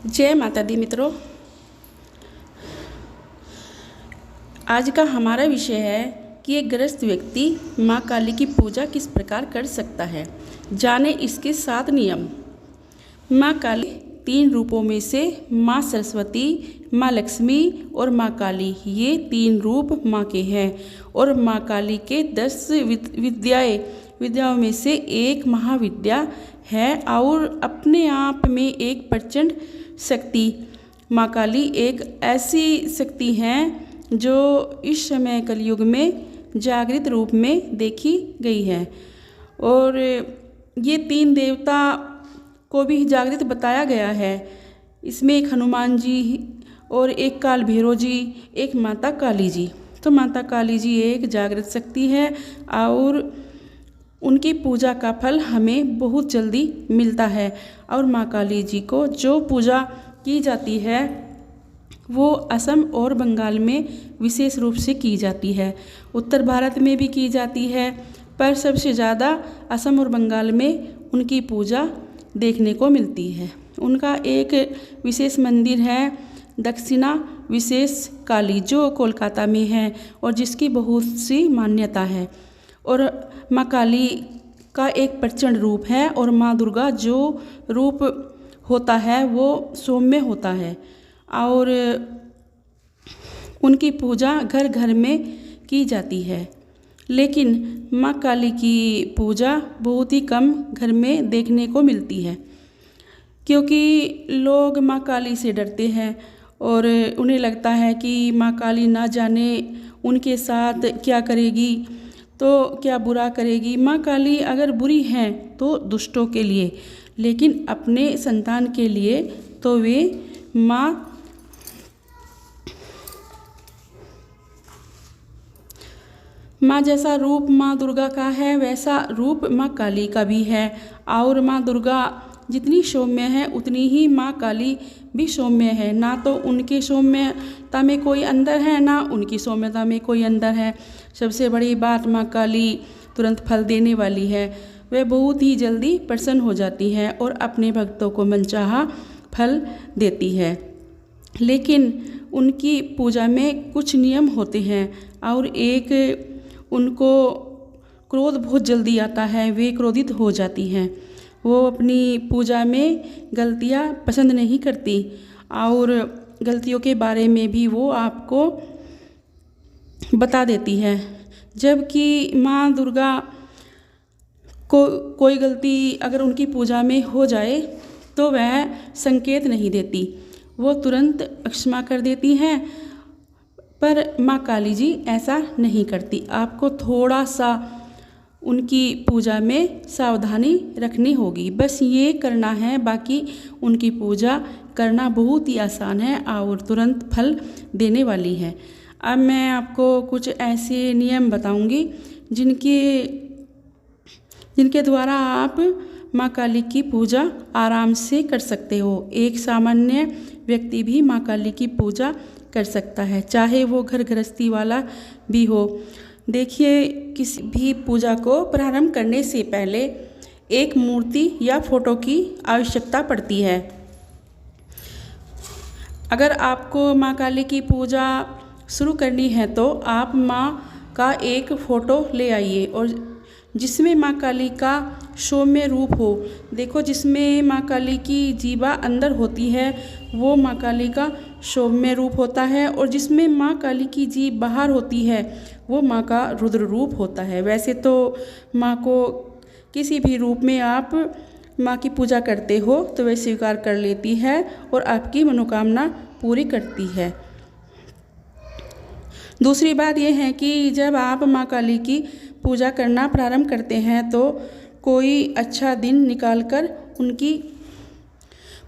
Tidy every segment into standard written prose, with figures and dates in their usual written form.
जय माता दी मित्रों। आज का हमारा विषय है कि एक गृहस्थ व्यक्ति माँ काली की पूजा किस प्रकार कर सकता है। जाने इसके 7 नियम। माँ काली 3 रूपों में से माँ सरस्वती, माँ लक्ष्मी और माँ काली, ये 3 रूप माँ के हैं और माँ काली के 10 विद्याओं में से एक महाविद्या है और अपने आप में एक प्रचंड शक्ति। माँ काली एक ऐसी शक्ति हैं जो इस समय कलयुग में जागृत रूप में देखी गई है और ये 3 देवता को भी जागृत बताया गया है। इसमें एक हनुमान जी और एक काल भैरव जी, एक माता काली जी। तो माता काली जी एक जागृत शक्ति है और उनकी पूजा का फल हमें बहुत जल्दी मिलता है। और माँ काली जी को जो पूजा की जाती है वो असम और बंगाल में विशेष रूप से की जाती है। उत्तर भारत में भी की जाती है, पर सबसे ज़्यादा असम और बंगाल में उनकी पूजा देखने को मिलती है। उनका एक विशेष मंदिर है दक्षिणा विशेष काली, जो कोलकाता में है और जिसकी बहुत सी मान्यता है। और माँ काली का एक प्रचंड रूप है और माँ दुर्गा जो रूप होता है वो सौम्य होता है और उनकी पूजा घर घर में की जाती है। लेकिन माँ काली की पूजा बहुत ही कम घर में देखने को मिलती है, क्योंकि लोग माँ काली से डरते हैं और उन्हें लगता है कि माँ काली ना जाने उनके साथ क्या करेगी, तो क्या बुरा करेगी। माँ काली अगर बुरी हैं तो दुष्टों के लिए, लेकिन अपने संतान के लिए तो वे माँ जैसा रूप माँ दुर्गा का है वैसा रूप माँ काली का भी है। और माँ दुर्गा जितनी सौम्य है उतनी ही माँ काली भी सौम्य है। ना तो उनकी सौम्यता में कोई अंदर है, ना उनकी सौम्यता में कोई अंदर है। सबसे बड़ी बात, माँ काली तुरंत फल देने वाली है। वह बहुत ही जल्दी प्रसन्न हो जाती है और अपने भक्तों को मनचाहा फल देती है। लेकिन उनकी पूजा में कुछ नियम होते हैं और एक, उनको क्रोध बहुत जल्दी आता है, वे क्रोधित हो जाती हैं। वो अपनी पूजा में गलतियाँ पसंद नहीं करती और गलतियों के बारे में भी वो आपको बता देती है। जबकि माँ दुर्गा को कोई गलती अगर उनकी पूजा में हो जाए तो वह संकेत नहीं देती, वो तुरंत क्षमा कर देती हैं। पर माँ काली जी ऐसा नहीं करती। आपको थोड़ा सा उनकी पूजा में सावधानी रखनी होगी, बस ये करना है। बाकी उनकी पूजा करना बहुत ही आसान है और तुरंत फल देने वाली है। अब मैं आपको कुछ ऐसे नियम बताऊंगी जिनके द्वारा आप माँ काली की पूजा आराम से कर सकते हो। एक सामान्य व्यक्ति भी माँ काली की पूजा कर सकता है, चाहे वो घर गृहस्थी वाला भी हो। देखिए, किसी भी पूजा को प्रारंभ करने से पहले एक मूर्ति या फोटो की आवश्यकता पड़ती है। अगर आपको माँ काली की पूजा शुरू करनी है तो आप माँ का एक फ़ोटो ले आइए और जिसमें माँ काली का सौम्य रूप हो। देखो, जिसमें माँ काली की जीवा अंदर होती है वो माँ काली का सौम्य रूप होता है और जिसमें माँ काली की जीभ बाहर होती है वो माँ का रुद्र रूप होता है। वैसे तो माँ को किसी भी रूप में आप माँ की पूजा करते हो तो वह स्वीकार कर लेती है और आपकी मनोकामना पूरी करती है। दूसरी बात यह है कि जब आप माँ काली की पूजा करना प्रारंभ करते हैं तो कोई अच्छा दिन निकालकर उनकी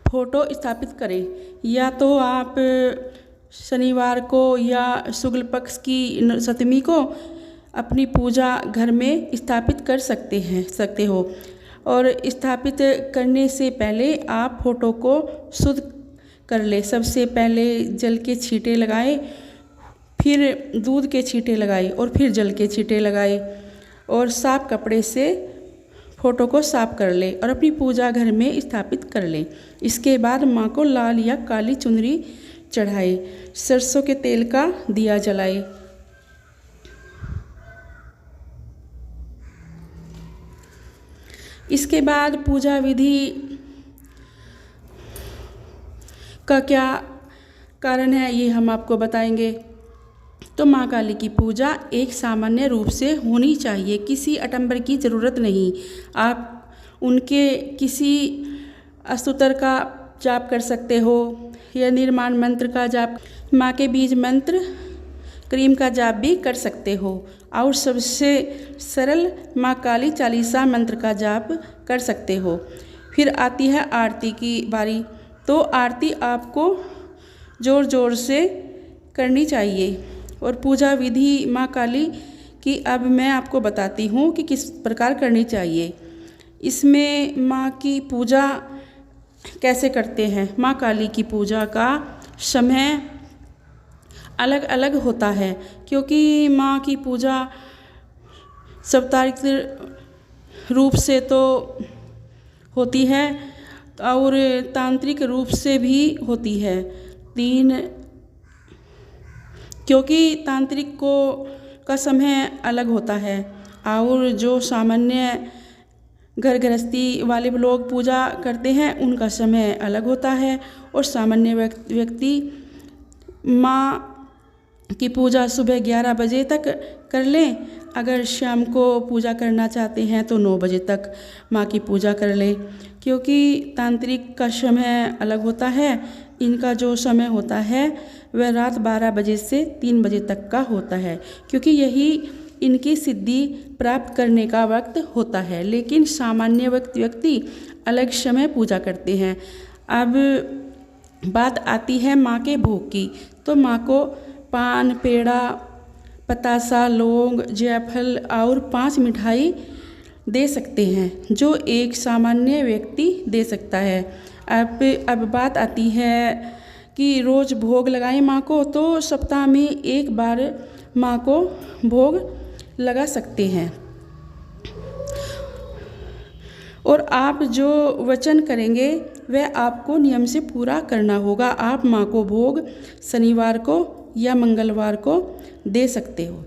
फ़ोटो स्थापित करें। या तो आप शनिवार को या शुक्ल पक्ष की सप्तमी को अपनी पूजा घर में स्थापित कर सकते हो। और स्थापित करने से पहले आप फ़ोटो को शुद्ध कर ले। सबसे पहले जल के छींटे लगाए, फिर दूध के छींटे लगाए और फिर जल के छींटे लगाए और साफ कपड़े से फोटो को साफ कर ले और अपनी पूजा घर में स्थापित कर ले। इसके बाद माँ को लाल या काली चुनरी चढ़ाए, सरसों के तेल का दिया जलाए। इसके बाद पूजा विधि का क्या कारण है ये हम आपको बताएंगे। तो माँ काली की पूजा एक सामान्य रूप से होनी चाहिए, किसी आडंबर की ज़रूरत नहीं। आप उनके किसी स्तोत्र का जाप कर सकते हो या निर्माण मंत्र का जाप, माँ के बीज मंत्र क्रीम का जाप भी कर सकते हो और सबसे सरल माँ काली चालीसा मंत्र का जाप कर सकते हो। फिर आती है आरती की बारी। तो आरती आपको ज़ोर ज़ोर से करनी चाहिए। और पूजा विधि माँ काली की अब मैं आपको बताती हूँ कि किस प्रकार करनी चाहिए। इसमें माँ की पूजा कैसे करते हैं। माँ काली की पूजा का समय अलग अलग होता है, क्योंकि माँ की पूजा साप्ताहिक रूप से तो होती है और तांत्रिक रूप से भी होती है। क्योंकि तांत्रिक को का समय अलग होता है और जो सामान्य घर गृहस्थी वाले लोग पूजा करते हैं उनका समय अलग होता है। और सामान्य व्यक्ति माँ की पूजा सुबह 11 बजे तक कर लें, अगर शाम को पूजा करना चाहते हैं तो 9 बजे तक माँ की पूजा कर लें। क्योंकि तांत्रिक का समय अलग होता है, इनका जो समय होता है वह रात 12 बजे से 3 बजे तक का होता है, क्योंकि यही इनकी सिद्धि प्राप्त करने का वक्त होता है। लेकिन सामान्य व्यक्ति अलग समय पूजा करते हैं। अब बात आती है माँ के भोग की। तो माँ को पान, पेड़ा, पतासा, लौंग, जायफल और 5 मिठाई दे सकते हैं, जो एक सामान्य व्यक्ति दे सकता है। अब बात आती है कि रोज़ भोग लगाएं माँ को। तो सप्ताह में एक बार माँ को भोग लगा सकते हैं। और आप जो वचन करेंगे वह आपको नियम से पूरा करना होगा। आप माँ को भोग शनिवार को या मंगलवार को दे सकते हो।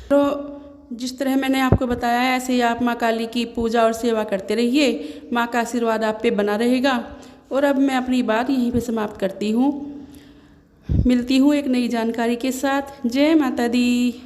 तो जिस तरह मैंने आपको बताया है ऐसे ही आप माँ काली की पूजा और सेवा करते रहिए। माँ का आशीर्वाद आप पे बना रहेगा। और अब मैं अपनी बात यहीं पे समाप्त करती हूँ। मिलती हूँ एक नई जानकारी के साथ। जय माता दी।